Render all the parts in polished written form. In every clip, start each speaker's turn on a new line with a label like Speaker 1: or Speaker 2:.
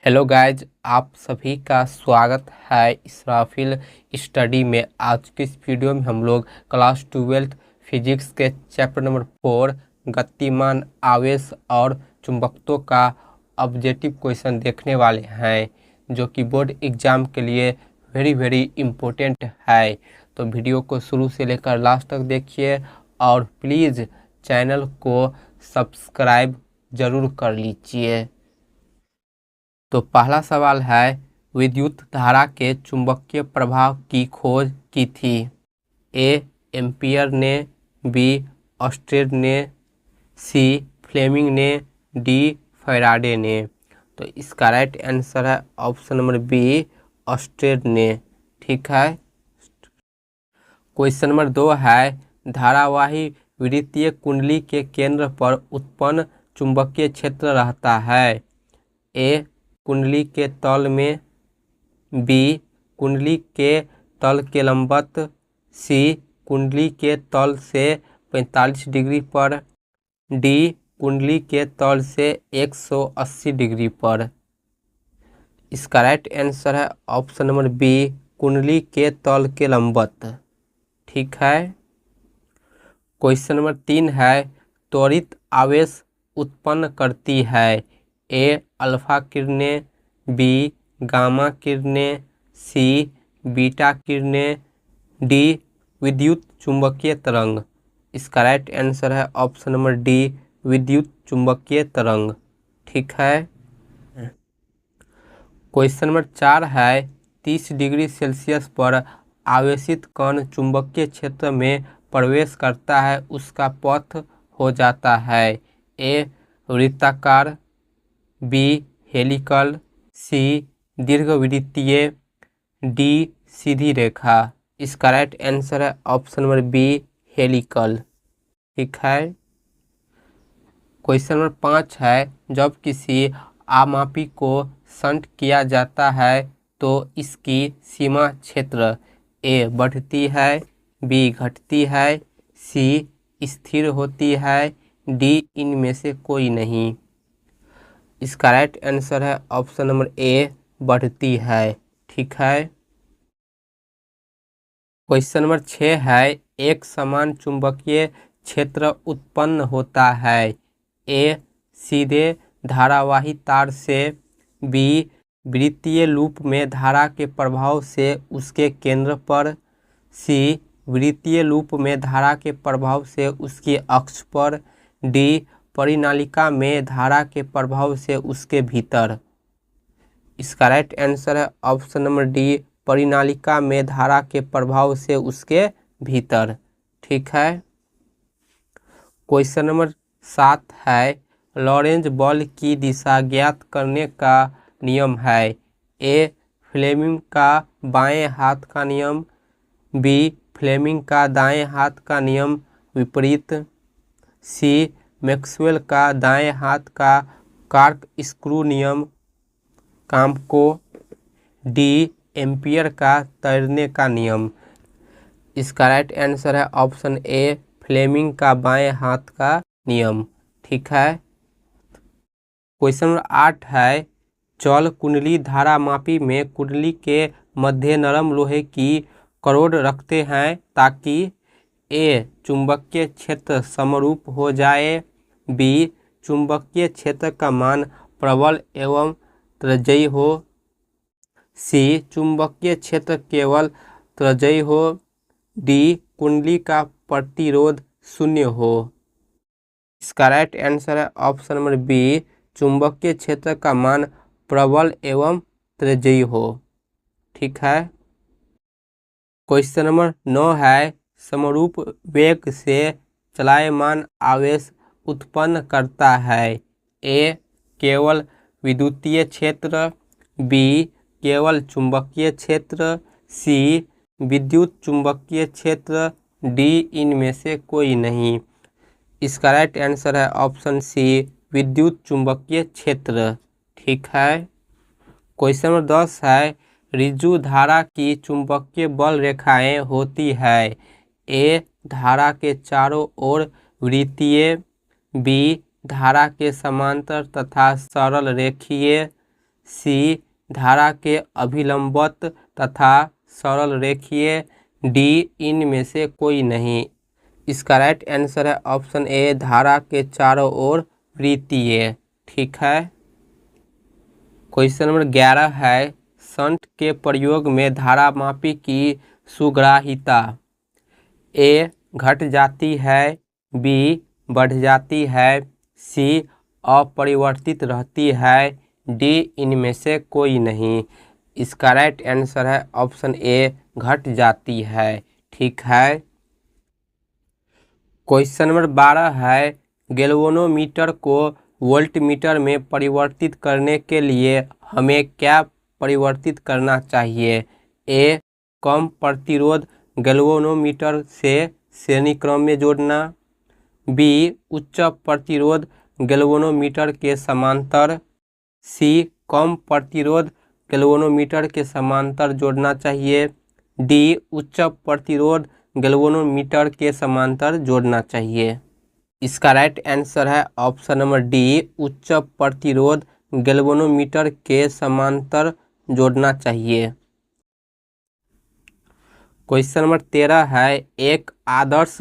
Speaker 1: Hello guys, आप सभी का स्वागत है इसराफिल स्टडी में। आज की इस वीडियो में हम लोग क्लास 12 फिजिक्स के चैप्टर नंबर 4 गतिमान आवेश और चुंबकत्व का ऑब्जेक्टिव क्वेश्चन देखने वाले हैं, जो कि बोर्ड एग्जाम के लिए वेरी इम्पोर्टेंट है। तो वीडियो को शुरू से लेकर लास्ट तक देखिए और प्लीज़ चैनल को सब्सक्राइब ज़रूर कर लीजिए। तो पहला सवाल है, विद्युत धारा के चुंबकीय प्रभाव की खोज की थी? ए एम्पियर ने, बी ऑस्टेड ने, सी फ्लेमिंग ने, डी फैराडे ने। तो इसका राइट आंसर है ऑप्शन नंबर बी, ऑस्टेड ने। ठीक है। क्वेश्चन नंबर 2 है, धारावाही विद्युतीय कुंडली के केंद्र पर उत्पन्न चुंबकीय क्षेत्र रहता है? ए कुंडली के तल में, बी कुंडली के तल के लंबवत, सी कुंडली के तल से 45 डिग्री पर, डी कुंडली के तल से 180 डिग्री पर। इसका राइट आंसर है ऑप्शन नंबर बी, कुंडली के तल के लंबवत। ठीक है। क्वेश्चन नंबर 3 है, त्वरित आवेश उत्पन्न करती है? ए अल्फा किरणें, बी गामा किरणें, सी बीटा किरणें, डी विद्युत चुंबकीय तरंग। इसका राइट आंसर है ऑप्शन नंबर डी, विद्युत चुंबकीय तरंग। ठीक है। क्वेश्चन नंबर 4 है, 30 डिग्री सेल्सियस पर आवेशित कण चुंबकीय क्षेत्र में प्रवेश करता है, उसका पथ हो जाता है? ए वृत्ताकार, बी हेलिकल, सी दीर्घवृत्तीय, डी सीधी रेखा। इसका राइट आंसर है ऑप्शन नंबर बी, हेलिकल। ठीक है। क्वेश्चन नंबर 5 है, जब किसी आमापी को शंट किया जाता है तो इसकी सीमा क्षेत्र ए बढ़ती है, बी घटती है, सी स्थिर होती है, डी इनमें से कोई नहीं। इसका राइट आंसर है ऑप्शन नंबर ए, बढ़ती है। ठीक है। क्वेश्चन नंबर 6 है, एक समान चुंबकीय क्षेत्र उत्पन्न होता है? ए सीधे धारावाही तार से, बी वृत्तीय लूप में धारा के प्रभाव से उसके केंद्र पर, सी वृत्तीय लूप में धारा के प्रभाव से उसकी अक्ष पर, डी परिनालिका में धारा के प्रभाव से उसके भीतर। इसका राइट आंसर है ऑप्शन नंबर डी, परिनालिका में धारा के प्रभाव से उसके भीतर। ठीक है। क्वेश्चन नंबर 7 है, लॉरेंज बल की दिशा ज्ञात करने का नियम है? ए फ्लेमिंग का बाएं हाथ का नियम, बी फ्लेमिंग का दाएं हाथ का नियम विपरीत, सी मैक्सवेल का दाएं हाथ का कार्क स्क्रू नियम काम को, डी एम्पियर का तैरने का नियम। इसका राइट आंसर है ऑप्शन ए, फ्लेमिंग का बाएं हाथ का नियम। ठीक है। क्वेश्चन नंबर 8 है, चल कुंडली धारामापी में कुंडली के मध्य नरम लोहे की करोड़ रखते हैं ताकि ए चुंबकीय क्षेत्र समरूप हो जाए, बी चुंबकीय क्षेत्र का मान प्रबल एवं त्रिज्यीय हो, सी चुंबकीय क्षेत्र केवल त्रिज्यीय हो, डी कुंडली का प्रतिरोध शून्य हो। इसका राइट आंसर है ऑप्शन नंबर बी, चुंबकीय क्षेत्र का मान प्रबल एवं त्रिज्यीय हो। ठीक है। क्वेश्चन नंबर 9 है, समरूप वेग से चलायमान आवेश उत्पन्न करता है? ए केवल विद्युतीय क्षेत्र, बी केवल चुंबकीय क्षेत्र, सी विद्युत चुंबकीय क्षेत्र, डी इनमें से कोई नहीं। इसका राइट आंसर है ऑप्शन सी, विद्युत चुंबकीय क्षेत्र। ठीक है। क्वेश्चन नंबर 10 है, ऋजु धारा की चुंबकीय बल रेखाएं होती है? ए धारा के चारों ओर वृत्तीय, बी धारा के समांतर तथा सरल रेखीय, सी धारा के अभिलंबवत तथा सरल रेखीय, डी इनमें से कोई नहीं। इसका राइट आंसर है ऑप्शन ए, धारा के चारों ओर वृत्तीय। ठीक है। क्वेश्चन नंबर 11 है, शंट के प्रयोग में धारामापी की सुग्राहिता ए घट जाती है, बी बढ़ जाती है, सी अपरिवर्तित रहती है, डी इनमें से कोई नहीं। इसका राइट आंसर है ऑप्शन ए, घट जाती है। ठीक है। क्वेश्चन नंबर 12 है, गैल्वेनोमीटर को वोल्टमीटर में परिवर्तित करने के लिए हमें क्या परिवर्तित करना चाहिए? ए कम प्रतिरोध गैल्वेनोमीटर से श्रेणी क्रम में जोड़ना, बी उच्च प्रतिरोध गैल्वेनोमीटर के समांतर, सी कम प्रतिरोध गैल्वेनोमीटर के समांतर जोड़ना चाहिए, डी उच्च प्रतिरोध गैल्वेनोमीटर के समांतर जोड़ना चाहिए। इसका राइट आंसर है ऑप्शन नंबर डी, उच्च प्रतिरोध गैल्वेनोमीटर के समांतर जोड़ना चाहिए। क्वेश्चन नंबर 13 है, एक आदर्श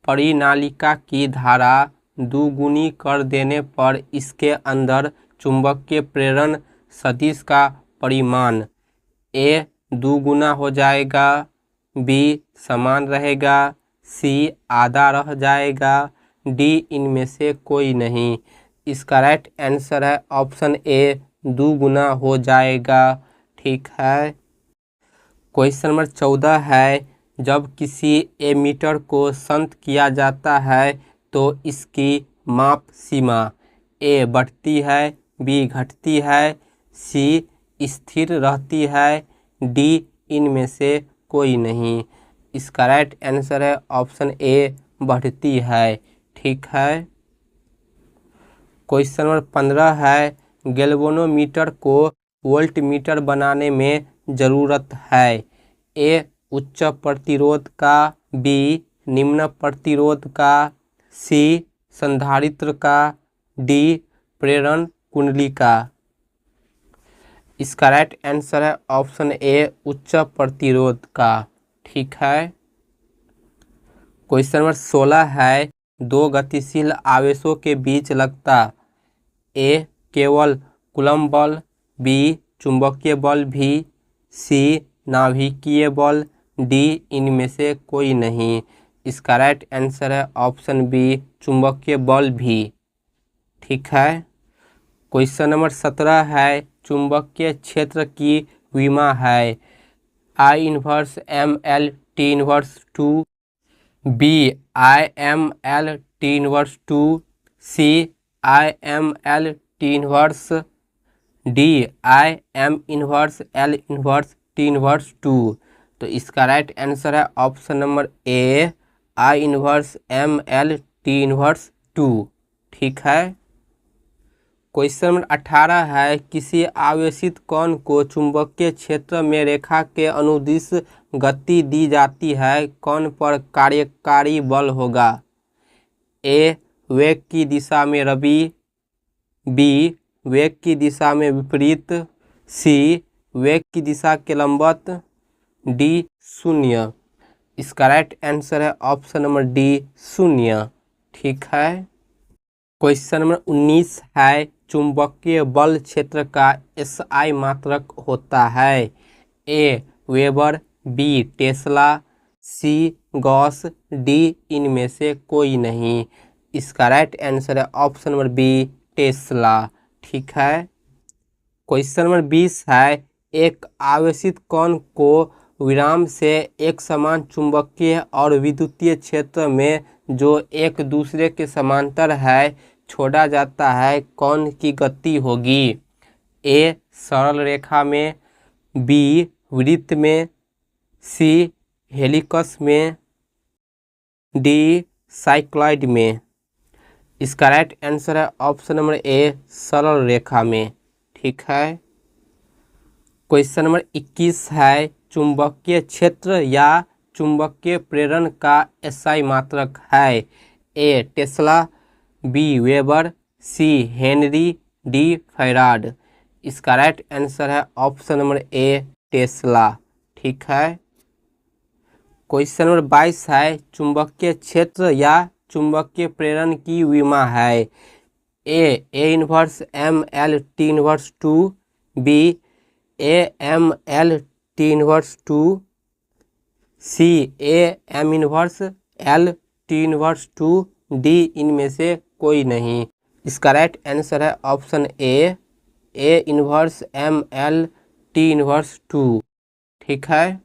Speaker 1: परिनालिका की धारा दुगुनी कर देने पर इसके अंदर चुंबकीय प्रेरण सदिश का परिमाण ए दुगुना हो जाएगा, बी समान रहेगा, सी आधा रह जाएगा, डी इनमें से कोई नहीं। इसका राइट आंसर है ऑप्शन ए, दुगुना हो जाएगा। ठीक है। क्वेश्चन नंबर 14 है, जब किसी एमीटर को शंट किया जाता है तो इसकी माप सीमा ए बढ़ती है, बी घटती है, सी स्थिर रहती है, डी इनमें से कोई नहीं। इसका राइट आंसर है ऑप्शन ए, बढ़ती है। ठीक है। क्वेश्चन नंबर 15 है, गैल्वेनोमीटर को वोल्टमीटर बनाने में ज़रूरत है ए उच्च प्रतिरोध का, बी निम्न प्रतिरोध का, सी संधारित्र का, डी प्रेरण कुंडली का। इसका राइट आंसर है ऑप्शन ए, उच्च प्रतिरोध का। ठीक है। क्वेश्चन नंबर 16 है, दो गतिशील आवेशों के बीच लगता ए केवल कूलम्ब बल, बी चुंबकीय बल भी, सी नाभिकीय बल, डी इनमें से कोई नहीं। इसका राइट आंसर है ऑप्शन बी, चुंबकीय बल भी। ठीक है। क्वेश्चन नंबर 17 है, चुंबकीय क्षेत्र की विमा है I inverse M L T inverse 2, B I M L T inverse 2, C I M L T inverse, D I M inverse L inverse T inverse 2। तो इसका राइट आंसर है option number A, I inverse M L T inverse 2। ठीक है। Question number 18 है, किसी आवेशित कण को चुंबकीय क्षेत्र में रेखा के अनुदिश गति दी जाती है, कण पर कार्यकारी बल होगा ए वेग की दिशा में रवि, बी वेग की दिशा में विपरीत, सी वेग की दिशा के लंबवत, डी शून्य। इसका राइट आंसर है ऑप्शन नंबर डी, शून्य। ठीक है। क्वेश्चन नंबर 19 है, चुंबकीय बल क्षेत्र का एसआई मात्रक होता है ए वेबर, बी टेस्ला, सी गॉस, डी इनमें से कोई नहीं। इसका राइट आंसर है ऑप्शन नंबर बी, टेस्ला। ठीक है। क्वेश्चन नंबर 20 है, एक आवेशित कण को विराम से एक समान चुंबकीय और विद्युतीय क्षेत्र में जो एक दूसरे के समांतर है छोड़ा जाता है, कौन की गति होगी? ए सरल रेखा में, बी वृत्त में, सी हेलिक्स में, डी साइक्लॉइड में। इसका राइट आंसर है ऑप्शन नंबर ए, सरल रेखा में। ठीक है। क्वेश्चन नंबर 21 है, चुंबकीय क्षेत्र या चुंबकीय प्रेरण का एसआई मात्रक है ए टेस्ला, बी वेबर, सी हेनरी, डी फैराड। इसका राइट आंसर है ऑप्शन नंबर ए टेस्ला। ठीक है। क्वेश्चन नंबर 22 है चुंबकीय क्षेत्र या चुंबकीय प्रेरण की विमा है। A inverse M L T inverse 2, B A M L T inverse 2, C A M inverse L T inverse 2, D इनमें से कोई नहीं। इसका राइट आंसर है option A inverse M L T inverse 2। ठीक है।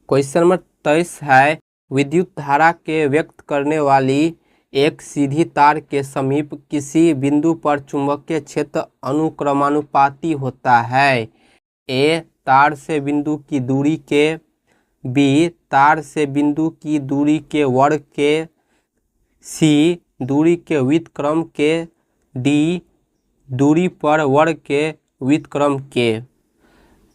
Speaker 1: क्वेश्चन नंबर 23 है विद्युत धारा के व्यक्त करने वाली एक सीधी तार के समीप किसी बिंदु पर चुंबकीय क्षेत्र अनुक्रमानुपाती होता है। ए तार से बिंदु की दूरी के, बी तार से बिंदु की दूरी के वर्ग के, सी दूरी के व्युत्क्रम के, डी दूरी पर वर्ग के व्युत्क्रम के।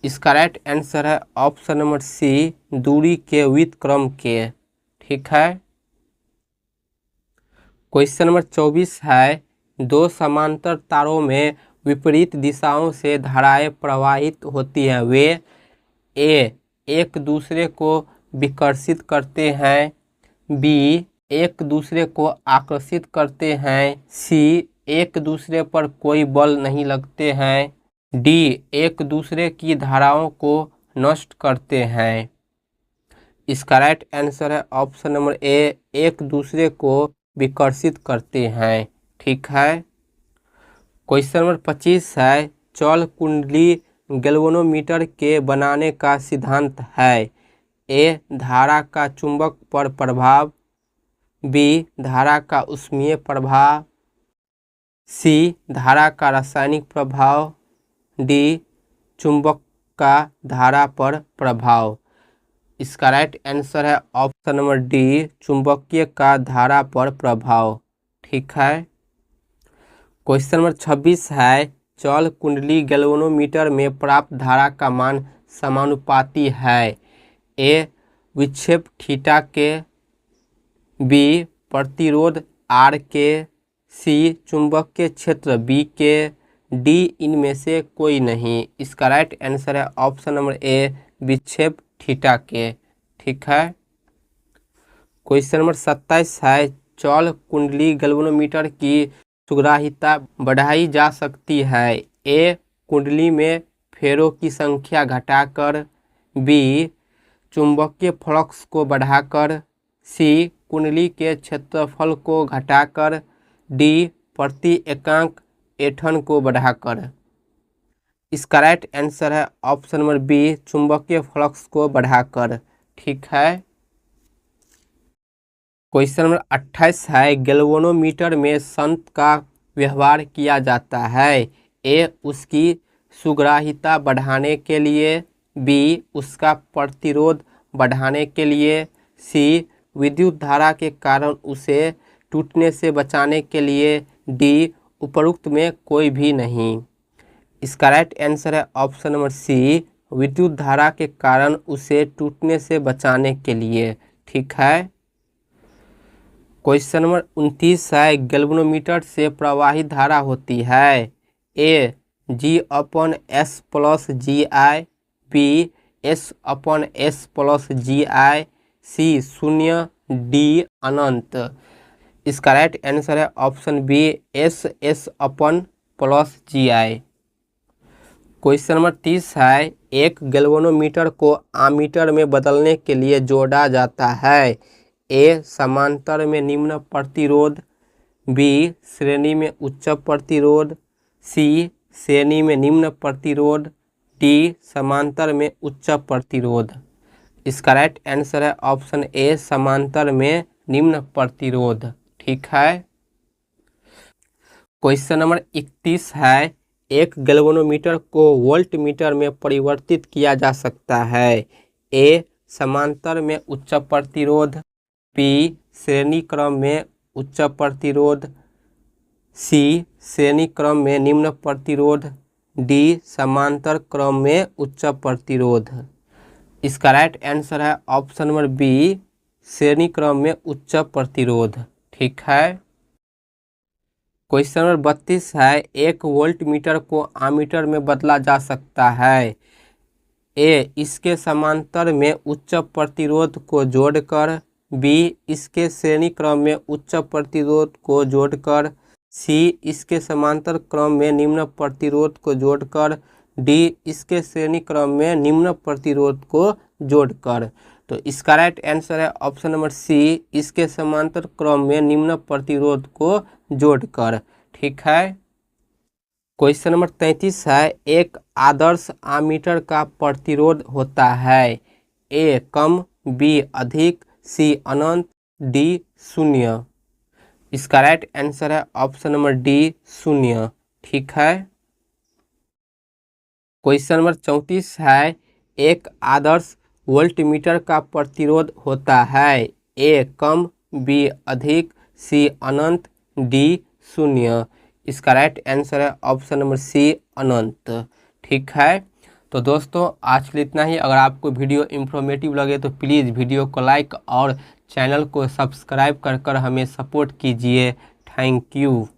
Speaker 1: इसका राइट आंसर है ऑप्शन नंबर सी दूरी के व्युत्क्रम के। ठीक है। क्वेश्चन नंबर 24 है दो समांतर तारों में विपरीत दिशाओं से धाराएं प्रवाहित होती हैं। वे ए एक दूसरे को विकर्षित करते हैं, बी एक दूसरे को आकर्षित करते हैं, सी एक दूसरे पर कोई बल नहीं लगते हैं, डी एक दूसरे की धाराओं को नष्ट करते हैं। इसका राइट आंसर है ऑप्शन नंबर ए एक दूसरे को विकर्षित करते हैं। ठीक है। क्वेश्चन नंबर 25 है चौल कुंडली गैल्वेनोमीटर के बनाने का सिद्धांत है। ए धारा का चुंबक पर प्रभाव, बी धारा का ऊष्मीय प्रभाव, सी धारा का रासायनिक प्रभाव, डी चुंबक का धारा पर प्रभाव। इसका राइट आंसर है ऑप्शन नंबर डी चुंबकीय का धारा पर प्रभाव। ठीक है। क्वेश्चन नंबर 26 है चौल कुंडली गैल्वेनोमीटर में प्राप्त धारा का मान समानुपाती है। ए विक्षेप थीटा के, बी प्रतिरोध आर के, सी चुंबकीय क्षेत्र बी के, डी इनमें से कोई नहीं। इसका राइट आंसर है ऑप्शन नंबर ए विक्षेप थीटा के। ठीक है। क्वेश्चन नंबर 27 है चौल कुंडली गैल्वेनोमीटर की सुग्राह्यता बढ़ाई जा सकती है। ए कुंडली में फेरों की संख्या घटाकर, बी चुंबकीय फ्लक्स को बढ़ाकर, सी कुंडली के क्षेत्रफल को घटाकर, डी प्रति एकांक ऐंठन को बढ़ाकर। इसका राइट आंसर है ऑप्शन नंबर बी चुंबकीय फ्लक्स को बढ़ाकर। ठीक है। क्वेश्चन नंबर 28 है गैल्वेनोमीटर में संत का व्यवहार किया जाता है। ए उसकी सुग्राह्यता बढ़ाने के लिए, बी उसका प्रतिरोध बढ़ाने के लिए, सी विद्युत धारा के कारण उसे टूटने से बचाने के लिए, डी उपरोक्त में कोई भी नहीं। इसका राइट आंसर है ऑप्शन नंबर सी विद्युत धारा के कारण उसे टूटने से बचाने के लिए। ठीक है। क्वेश्चन नंबर 29 है गैल्वेनोमीटर से प्रवाहित धारा होती है। A G upon S plus G I, B S upon S plus G I, C शून्य, डी अनंत। इसका राइट आंसर है option B S upon plus G I. Question number 30 है एक गैल्वेनोमीटर को आमीटर में बदलने के लिए जोड़ा जाता है। ए समांतर में निम्न प्रतिरोध, बी श्रेणी में उच्च प्रतिरोध, सी श्रेणी में निम्न प्रतिरोध, डी समांतर में उच्च प्रतिरोध। इसका राइट आंसर है ऑप्शन ए समांतर में निम्न प्रतिरोध। ठीक है। क्वेश्चन नंबर 31 है एक गैल्वेनोमीटर को वोल्टमीटर में परिवर्तित किया जा सकता है। ए समांतर में उच्च प्रतिरोध, बी श्रेणी क्रम में उच्च प्रतिरोध, सी श्रेणी क्रम में निम्न प्रतिरोध, डी समांतर क्रम में उच्च प्रतिरोध। इसका राइट आंसर है ऑप्शन नंबर बी श्रेणी क्रम में उच्च प्रतिरोध। ठीक है। क्वेश्चन नंबर 32 है, 1 वोल्टमीटर को आमीटर में बदला जा सकता है। ए, इसके समांतर में उच्च प्रतिरोध को जोड़कर। बी, इसके श्रेणी क्रम में उच्च प्रतिरोध को जोड़कर। सी, इसके समांतर क्रम में निम्न प्रतिरोध को जोड़कर। डी, इसके श्रेणी क्रम में निम्न प्रतिरोध को जोड़कर। तो इसका राइट आंसर है ऑप्शन नंबर सी, इसके समांतर क्रम में निम्न प्रतिरोध को जोड़कर। ठीक है। क्वेश्चन नंबर 33 है, एक आदर्श आमीटर का प्रतिरोध होता है। ए कम, बी अधिक, सी अनंत, डी शून्य। इसका राइट आंसर है ऑप्शन नंबर डी शून्य। ठीक है। क्वेश्चन नंबर 34 है, एक आदर्श वोल्टमीटर का प्रतिरोध होता है। ए कम, बी अधिक, सी अनंत, डी शून्य। इसका राइट आंसर है ऑप्शन नंबर सी अनंत। ठीक है। तो दोस्तों आज के लिए इतना ही। अगर आपको वीडियो इंफॉर्मेटिव लगे तो प्लीज़ वीडियो को लाइक और चैनल को सब्सक्राइब कर हमें सपोर्ट कीजिए। Thank you.